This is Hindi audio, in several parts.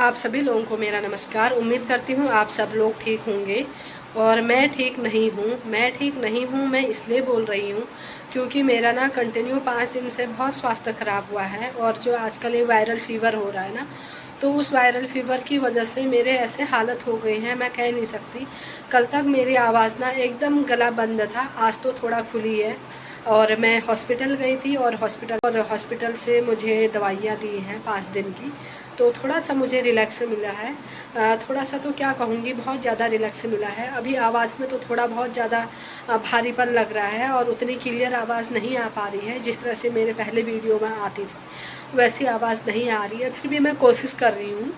आप सभी लोगों को मेरा नमस्कार। उम्मीद करती हूँ आप सब लोग ठीक होंगे और मैं ठीक नहीं हूँ। मैं इसलिए बोल रही हूँ क्योंकि मेरा ना कंटिन्यू 5 दिन से बहुत स्वास्थ्य ख़राब हुआ है और जो आजकल ये वायरल फ़ीवर हो रहा है ना, तो उस वायरल फ़ीवर की वजह से मेरे ऐसे हालत हो गई है, मैं कह नहीं सकती। कल तक मेरी आवाज़ ना एकदम गला बंद था, आज तो थोड़ा खुली है। और मैं हॉस्पिटल गई थी और हॉस्पिटल से मुझे दवाइयाँ दी हैं 5 दिन की, तो थोड़ा सा मुझे रिलैक्स मिला है। थोड़ा सा तो क्या कहूँगी, बहुत ज़्यादा रिलैक्स मिला है। अभी आवाज़ में तो थोड़ा बहुत ज़्यादा भारीपन लग रहा है और उतनी क्लियर आवाज़ नहीं आ पा रही है जिस तरह से मेरे पहले वीडियो में आती थी, वैसी आवाज़ नहीं आ रही है। फिर भी मैं कोशिश कर रही हूँ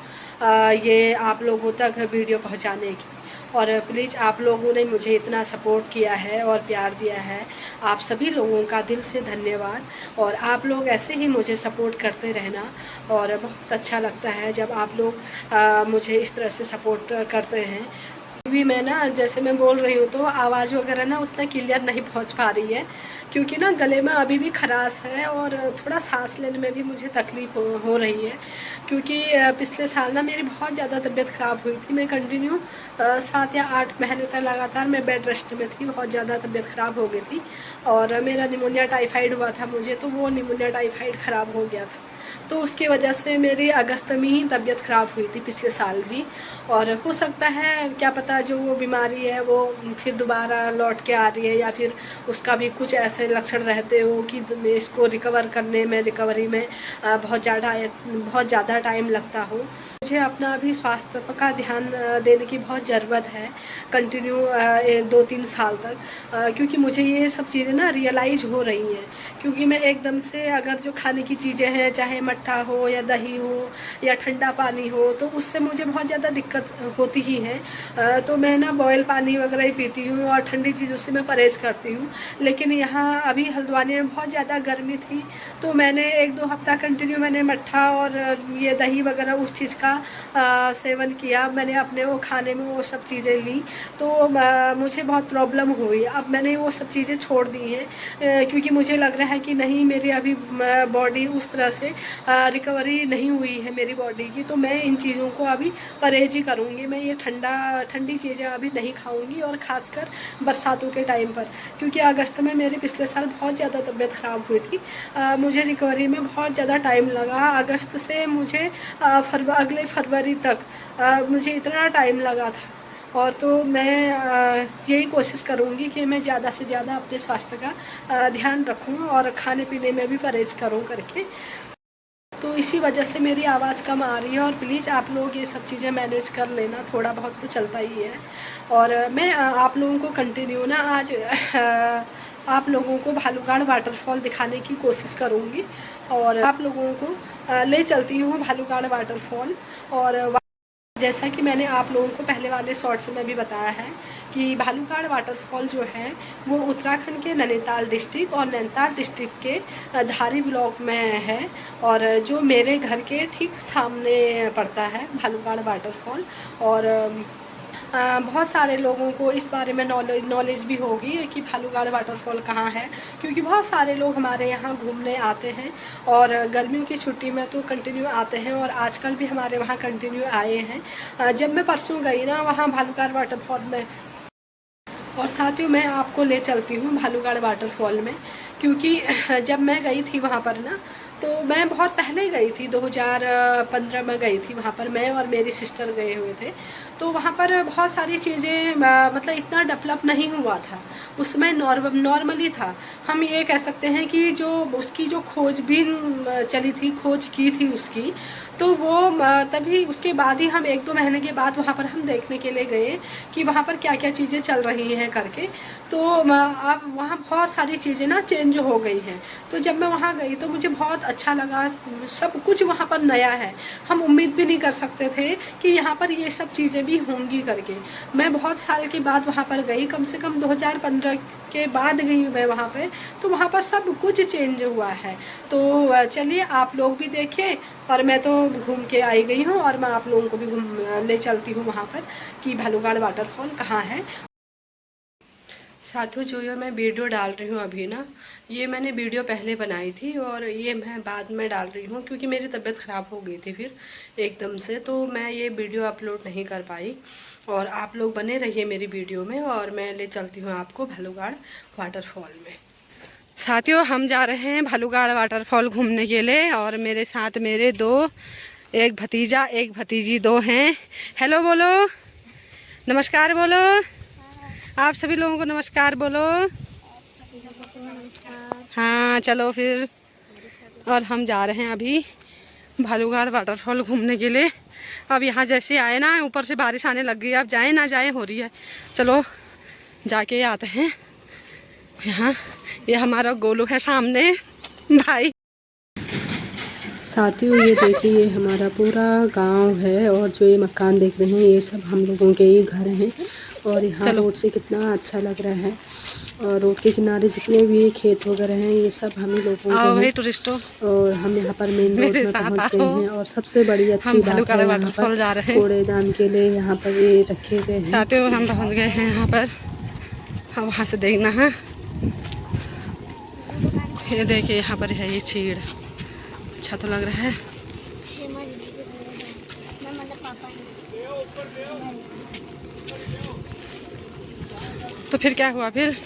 ये आप लोगों तक वीडियो पहुँचाने की। और प्लीज़ आप लोगों ने मुझे इतना सपोर्ट किया है और प्यार दिया है, आप सभी लोगों का दिल से धन्यवाद। और आप लोग ऐसे ही मुझे सपोर्ट करते रहना और बहुत अच्छा लगता है जब आप लोग मुझे इस तरह से सपोर्ट करते हैं। भी मैं ना, जैसे मैं बोल रही हूँ तो आवाज़ वगैरह ना उतना क्लियर नहीं पहुँच पा रही है क्योंकि ना गले में अभी भी खराश है और थोड़ा सांस लेने में भी मुझे तकलीफ़ हो रही है क्योंकि पिछले साल ना मेरी बहुत ज़्यादा तबीयत ख़राब हुई थी। मैं कंटिन्यू 7 या 8 महीने तक लगातार मैं बेड रेस्ट में थी, बहुत ज़्यादा तबीयत ख़राब हो गई थी और मेरा निमोनिया टाइफाइड हुआ था मुझे, तो वो निमोनिया टाइफाइड ख़राब हो गया था। तो उसकी वजह से मेरी अगस्त में ही तबीयत ख़राब हुई थी पिछले साल भी। और हो सकता है, क्या पता, जो वो बीमारी है वो फिर दोबारा लौट के आ रही है या फिर उसका भी कुछ ऐसे लक्षण रहते हो कि इसको रिकवर करने में, रिकवरी में बहुत ज़्यादा टाइम लगता हो। मुझे अपना अभी स्वास्थ्य का ध्यान देने की बहुत ज़रूरत है कंटिन्यू 2-3 साल तक, क्योंकि मुझे ये सब चीज़ें ना रियलाइज़ हो रही हैं। क्योंकि मैं एकदम से अगर जो खाने की चीज़ें हैं, चाहे मट्ठा हो या दही हो या ठंडा पानी हो, तो उससे मुझे बहुत ज़्यादा दिक्कत होती ही है। तो मैं ना बॉयल पानी वगैरह ही पीती हूँ और ठंडी चीज़ों से मैं परहेज़ करती हूँ। लेकिन यहाँ अभी हल्द्वानी में बहुत ज़्यादा गर्मी थी, तो मैंने 1-2 हफ्ता कंटिन्यू मैंने मट्ठा और ये दही वगैरह उस चीज़ का सेवन किया। मैंने अपने वो खाने में वो सब चीज़ें ली, तो मुझे बहुत प्रॉब्लम हुई। अब मैंने वो सब चीज़ें छोड़ दी हैं क्योंकि मुझे लग रहा है कि नहीं, मेरी अभी बॉडी उस तरह से रिकवरी नहीं हुई है मेरी बॉडी की, तो मैं इन चीज़ों को अभी परहेज ही करूँगी। मैं ये ठंडी चीज़ें अभी नहीं खाऊँगी और ख़ासकर बरसातों के टाइम पर, क्योंकि अगस्त में मेरे पिछले साल बहुत ज़्यादा तबीयत ख़राब हुई थी। मुझे रिकवरी में बहुत ज़्यादा टाइम लगा। अगस्त से मुझे अगले फरवरी तक मुझे इतना टाइम लगा था। और तो मैं यही कोशिश करूँगी कि मैं ज़्यादा से ज़्यादा अपने स्वास्थ्य का ध्यान रखूँ और खाने पीने में भी परहेज़ करूँ करके। तो इसी वजह से मेरी आवाज़ कम आ रही है और प्लीज़ आप लोग ये सब चीज़ें मैनेज कर लेना, थोड़ा बहुत तो चलता ही है। और मैं आप लोगों को कंटिन्यू ना आज आप लोगों को भालूकाड़ वाटरफॉल दिखाने की कोशिश करूँगी और आप लोगों को ले चलती हूँ भालूकाड़ वाटरफॉल। और जैसा कि मैंने आप लोगों को पहले वाले शॉर्ट्स में भी बताया है कि भालूकाड़ वाटरफॉल जो है वो उत्तराखंड के नैनीताल डिस्ट्रिक्ट और नैनीताल डिस्ट्रिक्ट के धारी ब्लॉक में है और जो मेरे घर के ठीक सामने पड़ता है भालूकाड़ वाटरफॉल। और बहुत सारे लोगों को इस बारे में नॉलेज भी होगी कि भालूकाड़ वाटरफॉल कहाँ है, क्योंकि बहुत सारे लोग हमारे यहाँ घूमने आते हैं और गर्मियों की छुट्टी में तो कंटिन्यू आते हैं और आजकल भी हमारे वहाँ कंटिन्यू आए हैं। जब मैं परसों गई ना वहाँ भालूकाड़ वाटरफॉल में, और साथियों मैं आपको ले चलती हूँ भालूकाड़ वाटरफॉल में, क्योंकि जब मैं गई थी वहाँ पर ना, तो मैं बहुत पहले गई थी, 2015 में गई थी वहाँ पर। मैं और मेरी सिस्टर गए हुए थे, तो वहाँ पर बहुत सारी चीज़ें मतलब इतना डेवलप नहीं हुआ था उसमें, नॉर्मली था। हम ये कह सकते हैं कि जो उसकी जो खोजबीन चली थी, खोज की थी उसकी, तो वो तभी उसके बाद ही हम 1-2 महीने के बाद वहाँ पर हम देखने के लिए गए कि वहाँ पर क्या क्या चीज़ें चल रही हैं करके। तो अब वहाँ बहुत सारी चीज़ें ना चेंज हो गई हैं। तो जब मैं वहाँ गई तो मुझे बहुत अच्छा लगा, सब कुछ वहाँ पर नया है। हम उम्मीद भी नहीं कर सकते थे कि यहाँ पर ये सब चीज़ें भी होंगी करके। मैं बहुत साल के बाद वहाँ पर गई, कम से कम 2015 के बाद गई मैं वहाँ पे, तो वहाँ पर सब कुछ चेंज हुआ है। तो चलिए आप लोग भी देखिए, और मैं तो घूम के आई गई हूँ और मैं आप लोगों को भी ले चलती हूँ वहाँ पर कि भालूकाड़ वाटरफॉल कहाँ है। साथियों जो ये मैं वीडियो डाल रही हूँ अभी ना, ये मैंने वीडियो पहले बनाई थी और ये मैं बाद में डाल रही हूँ क्योंकि मेरी तबीयत ख़राब हो गई थी फिर एकदम से, तो मैं ये वीडियो अपलोड नहीं कर पाई। और आप लोग बने रहिए मेरी वीडियो में और मैं ले चलती हूँ आपको भालूगाड़ वाटरफॉल में। साथियों हम जा रहे हैं भालूगाड़ वाटरफॉल घूमने के लिए और मेरे साथ मेरे दो, एक भतीजा एक भतीजी दो हैं। हेलो बोलो, नमस्कार बोलो, आप सभी लोगों को नमस्कार बोलो। हाँ चलो फिर। और हम जा रहे हैं अभी भालूगाड़ वाटरफॉल घूमने के लिए। अब यहाँ जैसे आए ना, ऊपर से बारिश आने लग गई, अब जाए ना जाए हो रही है। चलो जाके आते हैं। यहाँ ये हमारा गोलू है सामने भाई। साथियों ये देखिए ये हमारा पूरा गांव है और जो ये मकान देख रहे हैं ये सब हम लोगों के ही घर हैं। और यहाँ रोड से कितना अच्छा लग रहा है और रोड के किनारे जितने भी खेत वगैरह हैं ये सब हम ही लोगों के हैं। टूरिस्टों और हम यहाँ पर मेन रोड में पहुँच गए हैं। और सबसे बड़ी अच्छी बात है यहाँ पर कूड़ेदान के लिए यहाँ पर ये रखे गए हैं। साथियों हम पहुँच गए हैं यहाँ पर, हम वहाँ से देखना है। ये देखिए यहाँ पर है ये चीड़, अच्छा तो लग रहा है। तो फिर क्या हुआ फिर?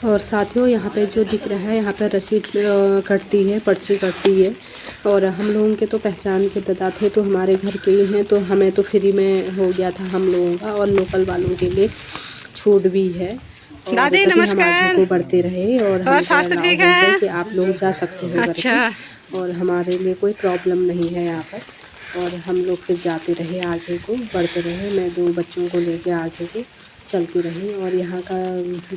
और साथियों यहाँ पे जो दिख रहा है यहाँ पे रसीद कटती है, पर्ची कटती है। और हम लोगों के तो पहचान के दादा थे तो हमारे घर के ही हैं, तो हमें तो फ्री में हो गया था हम लोगों का। और लोकल वालों के लिए छूट भी है। दादी नमस्कार। को बढ़ते रहे और स्वास्थ्य ठीक है कि आप लोग जा सकते हो। अच्छा। और हमारे लिए कोई प्रॉब्लम नहीं है यहाँ पर। और हम लोग फिर जाते रहे आगे को, बढ़ते रहे। मैं दो बच्चों को लेके आगे को चलती रही। और यहाँ का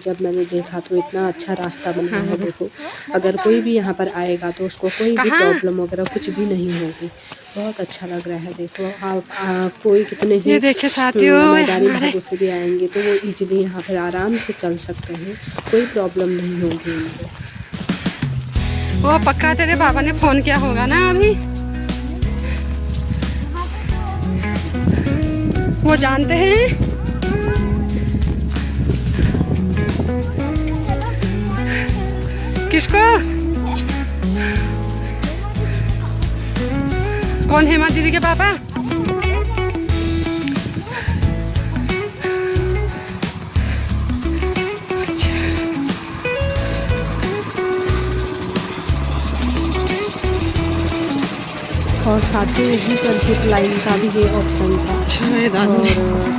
जब मैंने देखा तो इतना अच्छा रास्ता बना है। देखो अगर कोई भी यहाँ पर आएगा तो उसको कोई भी प्रॉब्लम वगैरह कुछ भी नहीं होगी। बहुत अच्छा लग रहा है। देखो आप कोई कितने ही मैदानी भागों से भी आएंगे तो वो इजीली यहाँ पर आराम से चल सकते हैं, कोई प्रॉब्लम नहीं होगी उनको। वो पक्का तेरे पापा ने फ़ोन किया होगा ना अभी, वो जानते हैं। किसको? कौन हेमा दीदी के पापा? और साथ ही यहीं पर जिप लाइन का भी ये ऑप्शन था। और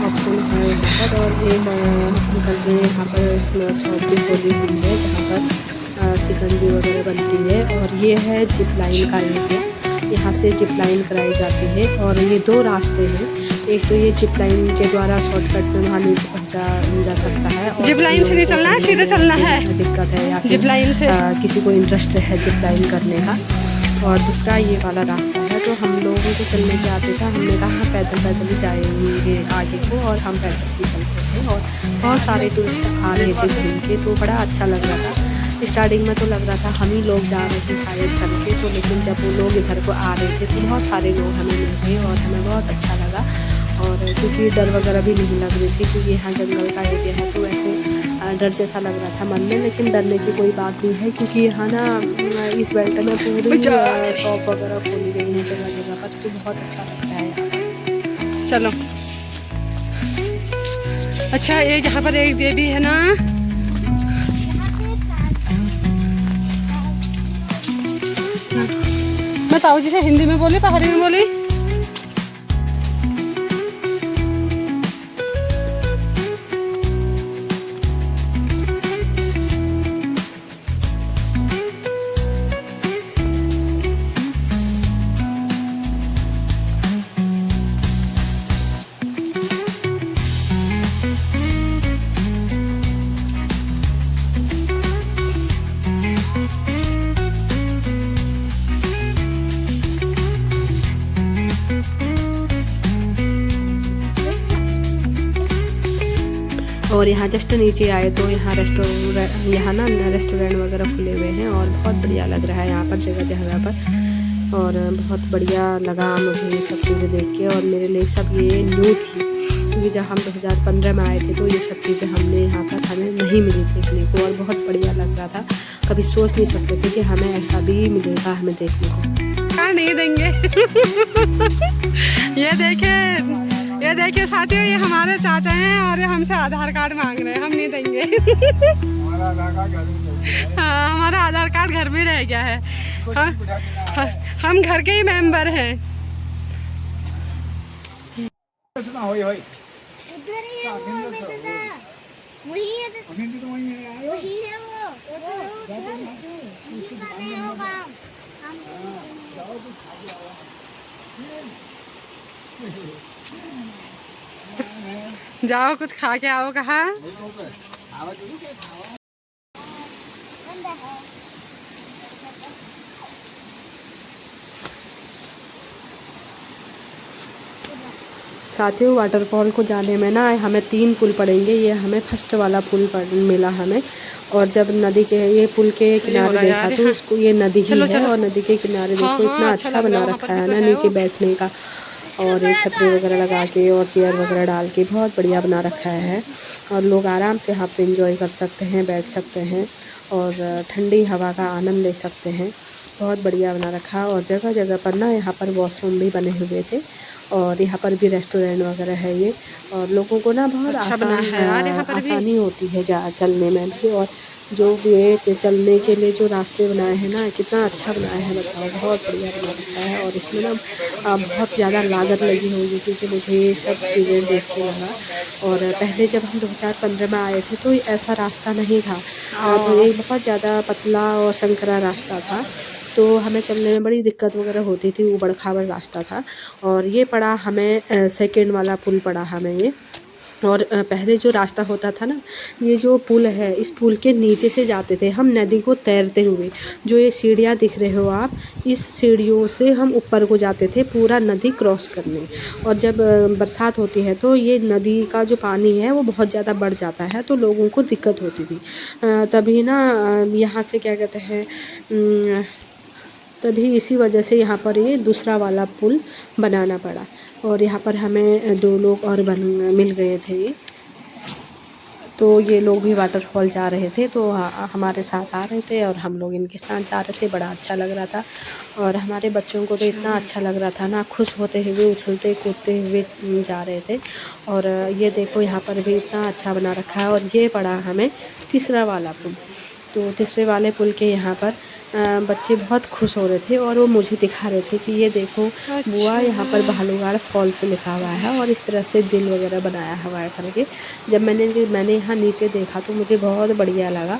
ऑप्शन है यहाँ पर। और एक अंकल जी यहाँ पर शॉप भी खोली हुई है जहाँ पर शिकंजी वगैरह बनती है। और ये है जिप लाइन का एरिया, यहाँ से जिप लाइन कराई जाती है। और ये दो रास्ते हैं, एक तो ये जिप लाइन के द्वारा शॉर्टकट में वहाँ नीचे पहुँचा जा सकता है। जिप लाइन से नहीं चलना है, सीधे चलना है। दिक्कत है या जिप लाइन से किसी को इंटरेस्ट है जिप लाइन करने का। और दूसरा ये वाला रास्ता है। तो हम लोगों को चलने के आते था, हमने कहा पैदल पैदल ही जाएंगे आगे को। और हम पैदल ही चलते थे और बहुत सारे टूरिस्ट आ रहे थे घूम के, तो बड़ा अच्छा लग रहा था। स्टार्टिंग में तो लग रहा था हम ही लोग जा रहे थे शायद करके, तो लेकिन जब वो लोग इधर को आ रहे थे तो बहुत सारे लोग हमें मिल गए और हमें बहुत अच्छा लगा। और क्योंकि डर वगैरह भी नहीं लग रही थी क्योंकि यहाँ जंगल का एरिया है, तो वैसे डर जैसा लग रहा था मन में। लेकिन डरने की कोई बात नहीं है क्योंकि यहाँ ना इस बेल्ट में पूरी शॉप वगैरह खोली गई है जगह जगह पर, तो बहुत अच्छा लगता है यहाँ। चलो अच्छा, एक यहाँ पर एक देवी है ना, मैं ताऊ जी से हिंदी में बोली, पहाड़ी में बोली। और यहाँ जस्ट नीचे आए तो यहाँ रेस्टोरेंट वगैरह खुले हुए हैं और बहुत बढ़िया लग रहा है यहाँ पर जगह जगह पर। और बहुत बढ़िया लगा मुझे ये सब चीज़ें देख के। और मेरे लिए सब ये न्यू थी क्योंकि जब हम 2015 में आए थे तो ये सब चीज़ें हमने यहाँ पर हमें नहीं मिली देखने को, और बहुत बढ़िया लग रहा था। कभी सोच नहीं सकते थे कि हमें ऐसा भी मिलेगा हमें देखने को। हाँ, नहीं देंगे। ये देखिए साथियों, ये हमारे चाचा हैं और ये हमसे आधार कार्ड मांग रहे हैं, हम नहीं देंगे। हाँ, हमारा आधार कार्ड घर में रह गया है। हम घर के ही मेंबर हैं। जाओ कुछ खा के आओ। कहा साथियों, वाटरफॉल को जाने में ना हमें 3 पुल पड़ेंगे। ये हमें फर्स्ट वाला पुल मिला हमें, और जब नदी के ये पुल के किनारे देखा तो इसको ये नदी ही है, और नदी के किनारे देखो इतना अच्छा बना रखा है ना नीचे बैठने का, और ये छतरी वगैरह लगा के और चेयर वगैरह डाल के बहुत बढ़िया बना रखा है। और लोग आराम से यहाँ पे एंजॉय कर सकते हैं, बैठ सकते हैं और ठंडी हवा का आनंद ले सकते हैं। बहुत बढ़िया बना रखा, और जगह जगह पर ना यहाँ पर वॉशरूम भी बने हुए थे, और यहाँ पर भी रेस्टोरेंट वगैरह है ये, और लोगों को ना बहुत आसानी होती है चलने में भी। और जो ये चलने के लिए जो रास्ते बनाए हैं ना, कितना अच्छा बनाया है बताओ, बहुत बढ़िया बना रखा है। और इसमें ना बहुत ज़्यादा लागत लगी होगी, क्योंकि मुझे ये सब चीज़ें देख के लगा। और पहले जब हम 2015 में आए थे तो ऐसा रास्ता नहीं था, तो ये बहुत ज़्यादा पतला और संकरा रास्ता था, तो हमें चलने में बड़ी दिक्कत वगैरह होती थी, ऊबड़ खाबड़ रास्ता था। और ये पड़ा हमें सेकेंड वाला पुल पड़ा हमें ये। और पहले जो रास्ता होता था ना, ये जो पुल है, इस पुल के नीचे से जाते थे हम नदी को तैरते हुए। जो ये सीढ़ियाँ दिख रहे हो आप, इस सीढ़ियों से हम ऊपर को जाते थे पूरा नदी क्रॉस करने। और जब बरसात होती है तो ये नदी का जो पानी है वो बहुत ज़्यादा बढ़ जाता है, तो लोगों को दिक्कत होती थी। तभी ना यहाँ से क्या कहते हैं, तभी इसी वजह से यहाँ पर ये दूसरा वाला पुल बनाना पड़ा। और यहाँ पर हमें 2 लोग और मिल गए थे ये, तो ये लोग भी वाटरफॉल जा रहे थे, तो हमारे साथ आ रहे थे और हम लोग इनके साथ जा रहे थे। बड़ा अच्छा लग रहा था, और हमारे बच्चों को तो इतना अच्छा लग रहा था ना, खुश होते हुए उछलते कूदते हुए जा रहे थे। और ये देखो यहाँ पर भी इतना अच्छा बना रखा है। और ये पड़ा हमें तीसरा वाला पुल, तो तीसरे वाले पुल के यहाँ पर बच्चे बहुत खुश हो रहे थे, और वो मुझे दिखा रहे थे कि ये देखो बुआ, यहाँ पर भालूगाड़ फॉल्स लिखा हुआ है, और इस तरह से दिल वगैरह बनाया हुआ है करके। जब मैंने यहाँ नीचे देखा तो मुझे बहुत बढ़िया लगा।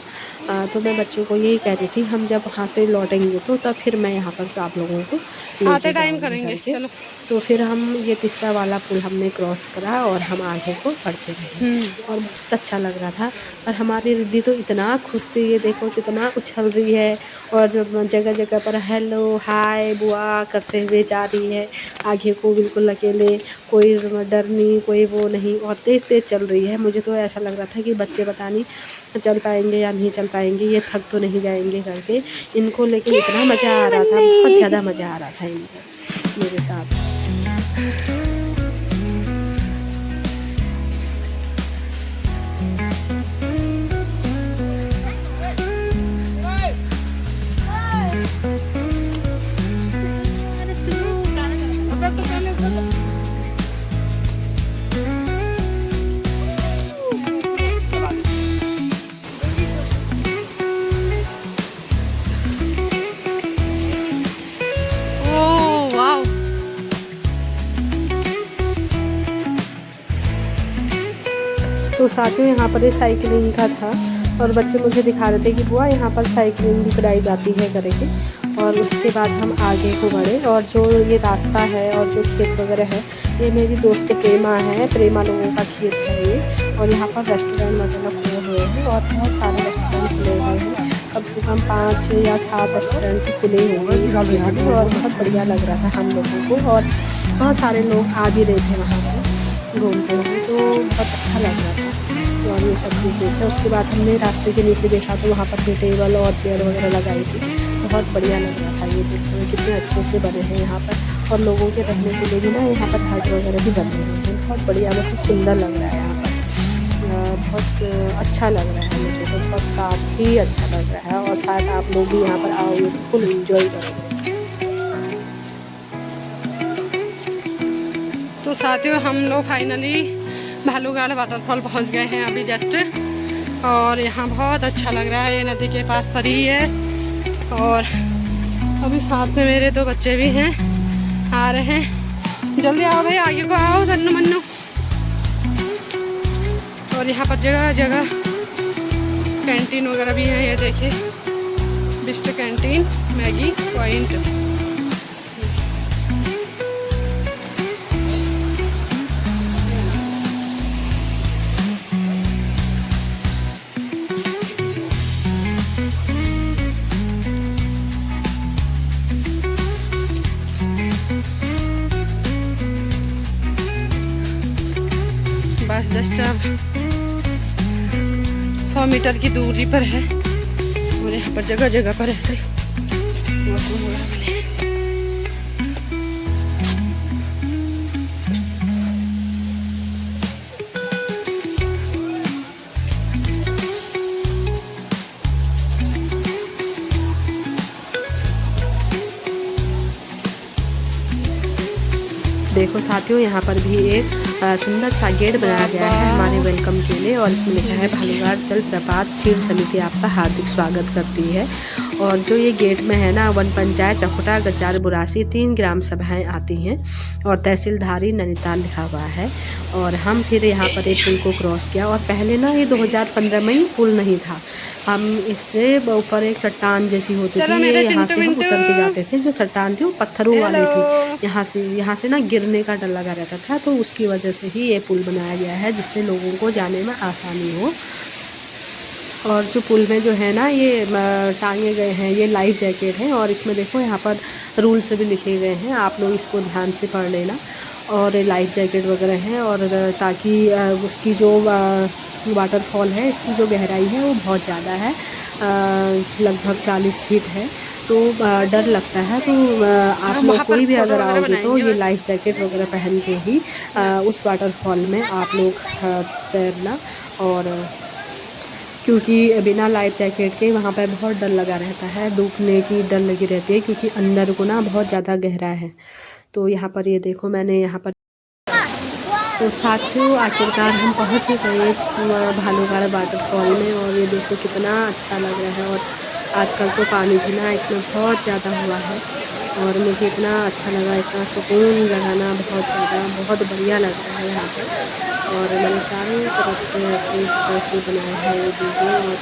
तो मैं बच्चों को यही कह रही थी, हम जब वहाँ से लौटेंगे तो तब फिर मैं यहाँ पर से आप लोगों को आते टाइम करेंगे। चलो, तो फिर हम ये तीसरा वाला पुल हमने क्रॉस करा और हम आगे को बढ़ते रहे, और बहुत अच्छा लग रहा था। और हमारी रिद्धि तो इतना खुश थी, ये देखो कितना उछल रही है, और जब जगह जगह पर हेलो हाय बुआ करते हुए जा रही है आगे को, बिल्कुल अकेले, कोई डर नहीं, कोई वो नहीं, और तेज़ तेज़ चल रही है। मुझे तो ऐसा लग रहा था कि बच्चे पता नहीं चल पाएंगे या नहीं चल पाएंगे, ये थक तो नहीं जाएंगे करके इनको, लेकिन इतना मज़ा आ रहा था, बहुत ज़्यादा मज़ा आ रहा था इनको मेरे साथ। तो साथियों, यहाँ पर साइकिलिंग का था, और बच्चे मुझे दिखा रहे थे कि बुआ यहाँ पर साइकिलिंग भी कराई जाती है करके। और उसके बाद हम आगे को बढ़े, और जो ये रास्ता है और जो खेत वगैरह है, ये मेरी दोस्त प्रेमा है, प्रेमा लोगों का खेत है ये। और यहाँ पर रेस्टोरेंट वगैरह खुले हुए हैं, और बहुत सारे रेस्टोरेंट खुले हुए हैं, कम से कम 5 या 7 रेस्टोरेंट खुले हुए इस जगह में। और बहुत बढ़िया लग रहा था हम लोगों को, और बहुत सारे लोग आ भी रहे थे वहाँ से घूमते हुए, तो बहुत अच्छा लग रहा था। और ये सब चीज़ देखे, उसके बाद हमने रास्ते के नीचे देखा तो वहाँ पर भी टेबल और चेयर वगैरह लगाई थी, बहुत बढ़िया लग रहा था। ये देखते हुए कितने अच्छे से बने हैं यहाँ पर, और लोगों के रहने के लिए भी ना यहाँ पर हट वगैरह भी बने हुए हैं। बहुत बढ़िया, बहुत सुंदर लग रहा है यहाँ पर। बहुत अच्छा लग रहा है मुझे तो, बहुत काफ़ी अच्छा लग रहा है। और शायद आप लोग भी यहाँ पर आओगे तो फुल एंजॉय करोगे। तो साथियों, हम लोग फाइनली भालूगढ़ वाटरफॉल पहुँच गए हैं अभी जस्ट। और यहाँ बहुत अच्छा लग रहा है, ये नदी के पास पर ही है। और अभी साथ में मेरे 2 बच्चे भी हैं, आ रहे हैं। जल्दी आओ भाई, आगे को आओ धन्नू मन्नू। और यहाँ पर जगह जगह कैंटीन वगैरह भी है, ये देखिए, बिस्ट कैंटीन, मैगी पॉइंट। बस जस्ट अब 100 मीटर की दूरी पर है। और यहाँ पर जगह जगह पर ऐसे मौसम वगैरह बने हैं। देखो साथियों, यहाँ पर भी एक सुंदर सा गेट बनाया गया है हमारे वेलकम के लिए। और इसमें लिखा है भालूगढ़ जलप्रपात क्षीर समिति आपका हार्दिक स्वागत करती है। और जो ये गेट में है ना, वन पंचायत चकोटा गज्जार बुरासी 3 ग्राम सभाएं आती हैं और तहसीलधारी नैनीताल लिखा हुआ है। और हम फिर यहाँ पर एक पुल को क्रॉस किया। और पहले ना ये 2015 में ही पुल नहीं था। हम इससे ऊपर एक चट्टान जैसी होती थी, ये यहाँ से हम उतर के जाते थे। जो चट्टान थी वो पत्थरों वाली थी, यहाँ से ना गिरने का डर लगा रहता था। तो उसकी वजह से ही ये पुल बनाया गया है, जिससे लोगों को जाने में आसानी हो। और जो पुल में जो है ना, ये टांगे गए हैं, ये लाइफ जैकेट है। और इसमें देखो यहाँ पर रूल्स भी लिखे गए हैं, आप लोग इसको ध्यान से पढ़ लेना। और लाइफ जैकेट वगैरह हैं, और ताकि उसकी जो वाटरफॉल है, इसकी जो गहराई है वो बहुत ज़्यादा है, लगभग 40 फीट है। तो डर लगता है। तो आप लोग कोई भी अगर आओगे तो ये लाइफ जैकेट वगैरह पहन के ही उस वाटरफॉल में आप लोग तैरना। और क्योंकि बिना लाइफ जैकेट के वहाँ पर बहुत डर लगा रहता है, डूबने की डर लगी रहती है, क्योंकि अंदर को ना बहुत ज़्यादा गहरा है। तो यहाँ पर ये देखो, मैंने यहाँ पर तो साथियों आखिरकार हम पहुँच ही गए भालूगढ़ वाटरफॉल में। और ये देखो कितना अच्छा लग रहा है। और आजकल तो पानी भी ना इसमें बहुत ज़्यादा हुआ है। और मुझे इतना अच्छा लगा, इतना सुकून लगा ना, बहुत ज़्यादा, बहुत बढ़िया लग रहा है यहाँ पर। और मैंने चारों तरफ से ऐसे इस तरह से बनाया है ये वीडियो। और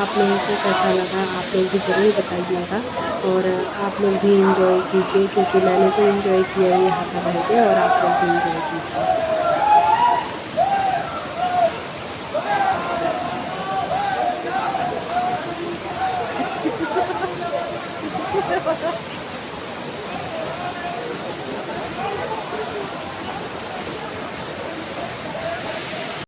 आप लोगों को कैसा लगा आप लोग भी ज़रूर बताइएगा। और आप लोग भी इंजॉय कीजिए, क्योंकि मैंने तो इंजॉय किया है यहाँ पर रह के, और आप लोग भी इंजॉय कीजिए।